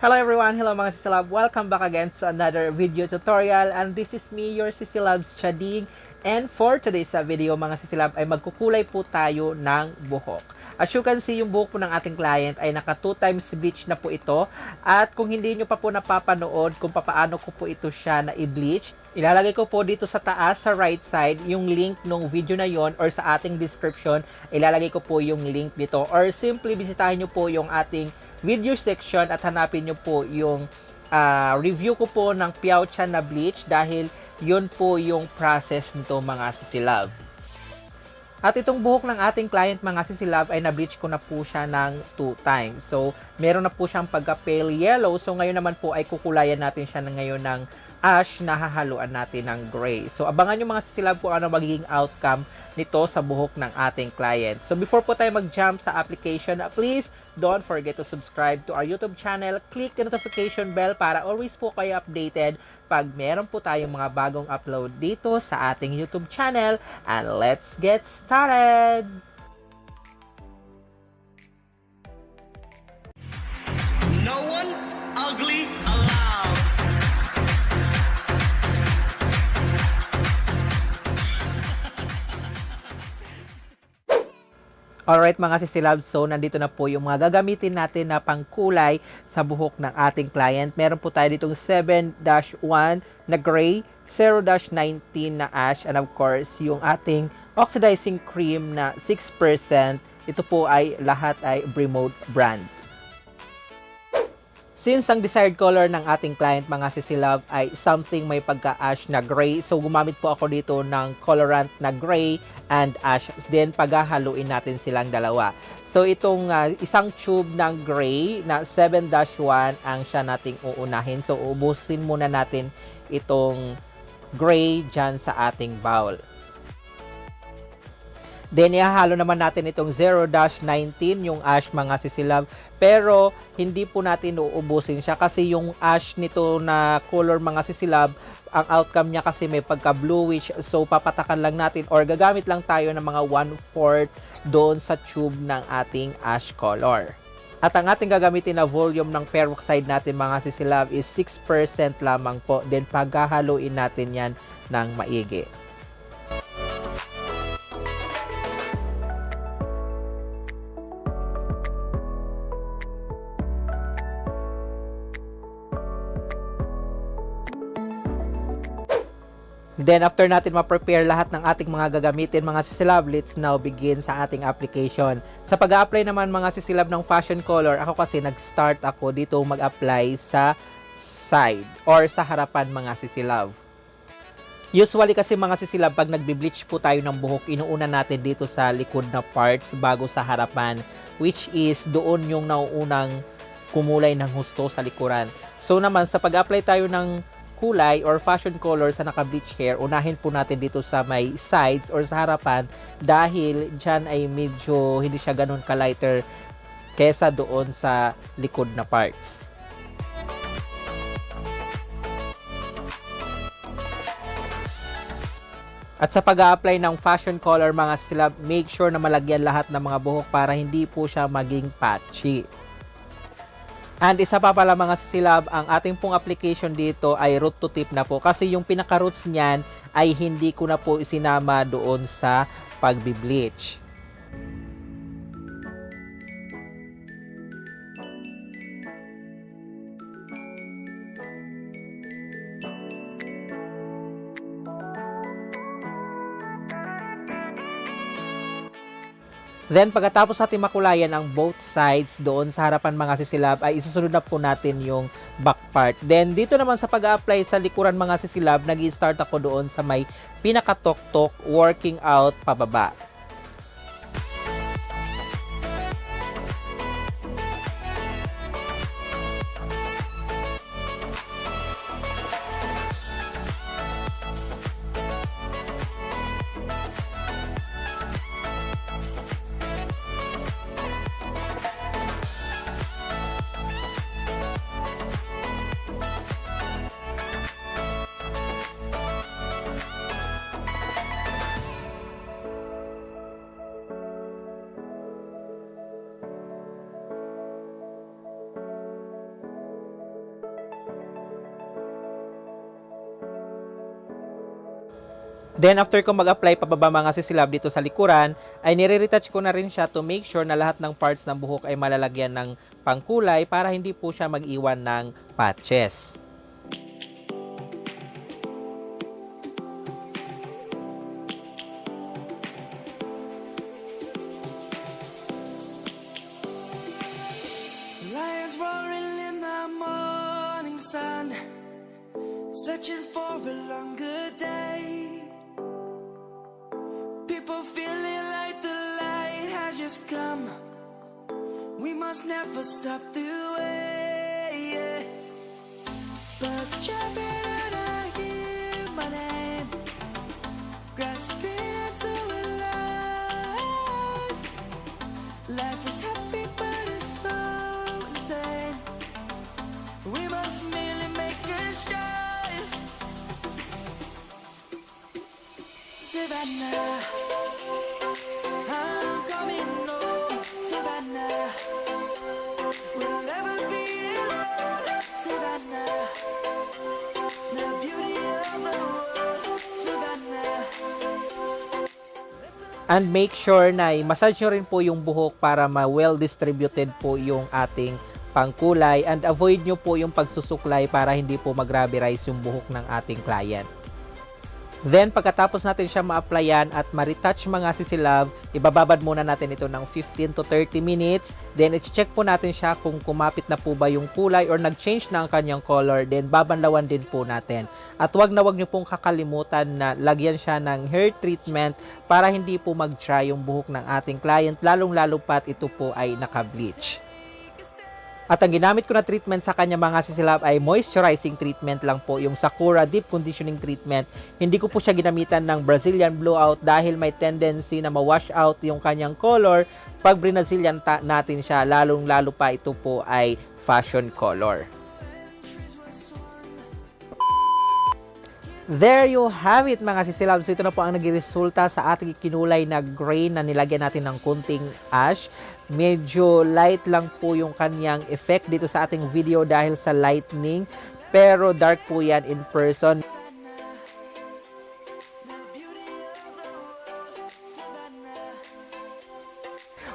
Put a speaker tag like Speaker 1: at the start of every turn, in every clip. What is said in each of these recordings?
Speaker 1: Hello everyone, hello mga sisilab. Welcome back again to another video tutorial, and this is me, your sisilabs Chading. And for today's video mga sisilab ay magkukulay po tayo ng buhok. As you can see, yung buhok po ng ating client ay naka 2 times bleach na po ito. At kung hindi nyo pa po napapanood kung paano ko po ito siya na i-bleach, ilalagay ko po dito sa taas sa right side yung link nung video na yon, or sa ating description ilalagay ko po yung link dito, or simply bisitahin nyo po yung ating video section at hanapin nyo po yung review ko po ng Piaucha na bleach, dahil yun po yung process nito mga sisilab. At itong buhok ng ating client mga sisilab ay na-bleach ko na po siya ng 2 times. So, meron na po siyang pagka-pale yellow. So, ngayon naman po ay kukulayan natin siya ngayon ng ash na hahaluan natin ng gray. So, abangan nyo mga sisilab kung ano magiging outcome nito sa buhok ng ating client. So, before po tayo mag-jump sa application, please don't forget to subscribe to our YouTube channel. Click the notification bell para always po kayo updated pag meron po tayong mga bagong upload dito sa ating YouTube channel. And let's get started!
Speaker 2: No one ugly allowed.
Speaker 1: Alright mga sisilab, so nandito na po yung mga gagamitin natin na pangkulay sa buhok ng ating client. Meron po tayo ditong 7-1 na gray, 0-19 na ash, and of course yung ating oxidizing cream na 6%. Ito po ay lahat ay Brgy brand. Since ang desired color ng ating client mga sisilab ay something may pagka-ash na gray, so gumamit po ako dito ng colorant na gray and ash. Then paghahaluin natin silang dalawa. So itong isang tube ng gray na 7-1 ang siya nating uunahin. So ubusin muna natin itong gray dyan sa ating bowl. Then, ihahalo naman natin itong 0-19, yung ash mga sisilab. Pero, hindi po natin uubusin siya kasi yung ash nito na color mga sisilab, ang outcome niya kasi may pagka-bluish. So, papatakan lang natin or gagamit lang tayo ng mga 1/4 doon sa tube ng ating ash color. At ang ating gagamitin na volume ng peroxide natin mga sisilab is 6% lamang po. Then, paghahaluin natin yan ng maigi. Then, after natin ma-prepare lahat ng ating mga gagamitin, mga sisilab, let's now begin sa ating application. Sa pag-a-apply naman mga sisilab ng fashion color, ako kasi nag-start ako dito mag-apply sa side or sa harapan mga sisilab. Usually kasi mga sisilab, pag nagbe-bleach po tayo ng buhok, inuuna natin dito sa likod na parts bago sa harapan, which is doon yung nauunang kumulay ng husto sa likuran. So naman, sa pag-apply tayo ng kulay or fashion color sa naka-bleach hair, unahin po natin dito sa may sides or sa harapan, dahil dyan ay medyo hindi siya ganun ka-lighter kesa doon sa likod na parts. At sa pag-a-apply ng fashion color mga sisilab, make sure na malagyan lahat ng mga buhok para hindi po siya maging patchy. And isa pa pala mga sisilab, ang ating pong application dito ay root to tip na po, kasi yung pinaka-roots niyan ay hindi ko na po isinama doon sa pagbi-bleach. Then, pagkatapos natin makulayan ang both sides doon sa harapan mga sisilab, ay isusunod na po natin yung back part. Then, dito naman sa pag-a-apply sa likuran mga sisilab, nag-i-start ako doon sa may pinakatok-tok, working out pababa. Then after ko mag-apply pababa mga sisilab dito sa likuran, ay nire-retouch ko na rin siya to make sure na lahat ng parts ng buhok ay malalagyan ng pangkulay para hindi po siya mag-iwan ng patches.
Speaker 2: Lions roaring in the morning sun, searching for a longer day. People feeling like the light has just come. We must never stop the way. Yeah. Birds chirping and I hear my name, grasping into a life. Life is happy but it's so insane. We must merely make a start. Savannah, I'm coming home. Savannah, we'll never be alone. Savannah, the beauty of the world. Savannah.
Speaker 1: And make sure na i-massage nyo rin po yung buhok para ma-well distributed po yung ating pangkulay, and avoid nyo po yung pagsusuklay para hindi po mag-rubberize yung buhok ng ating client. Then, pagkatapos natin siya ma-applyan at ma-retouch mga sisilab, ibababad muna natin ito ng 15 to 30 minutes. Then, i-check po natin siya kung kumapit na po ba yung kulay or nag-change na ang kanyang color. Then, babanlawan din po natin. At wag na wag nyo pong kakalimutan na lagyan siya ng hair treatment para hindi po mag-dry yung buhok ng ating client, lalong-lalo pat ito po ay naka-bleach. At ang ginamit ko na treatment sa kanya mga sisilab ay moisturizing treatment lang po, yung Sakura Deep Conditioning Treatment. Hindi ko po siya ginamitan ng Brazilian Blowout dahil may tendency na ma-wash out yung kanyang color pag Brazilian natin siya, lalong-lalo pa ito po ay fashion color. There you have it mga sisilab. So ito na po ang nagresulta sa ating kinulay na gray na nilagyan natin ng kunting ash. Medyo light lang po yung kanyang effect dito sa ating video dahil sa lightening. Pero dark po yan in person.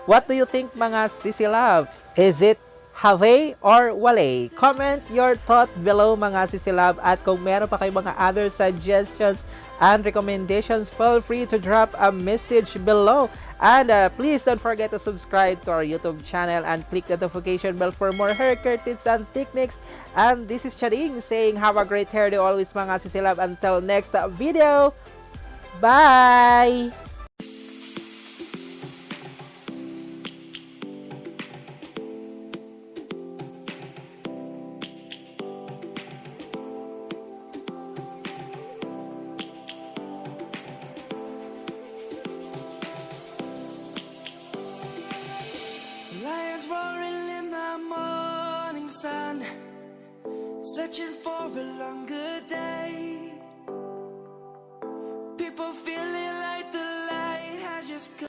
Speaker 1: What do you think mga sisilab? Is it have or wale? Comment your thought below mga sisilab, at kung meron pa kayong mga other suggestions and recommendations, feel free to drop a message below. And please don't forget to subscribe to our YouTube channel and click the notification bell for more haircare tips and techniques. And this is Chading saying have a great hairdo always mga sisilab. Until next video, bye!
Speaker 2: Lions roaring in the morning sun, searching for a longer day. People feeling like the light has just come.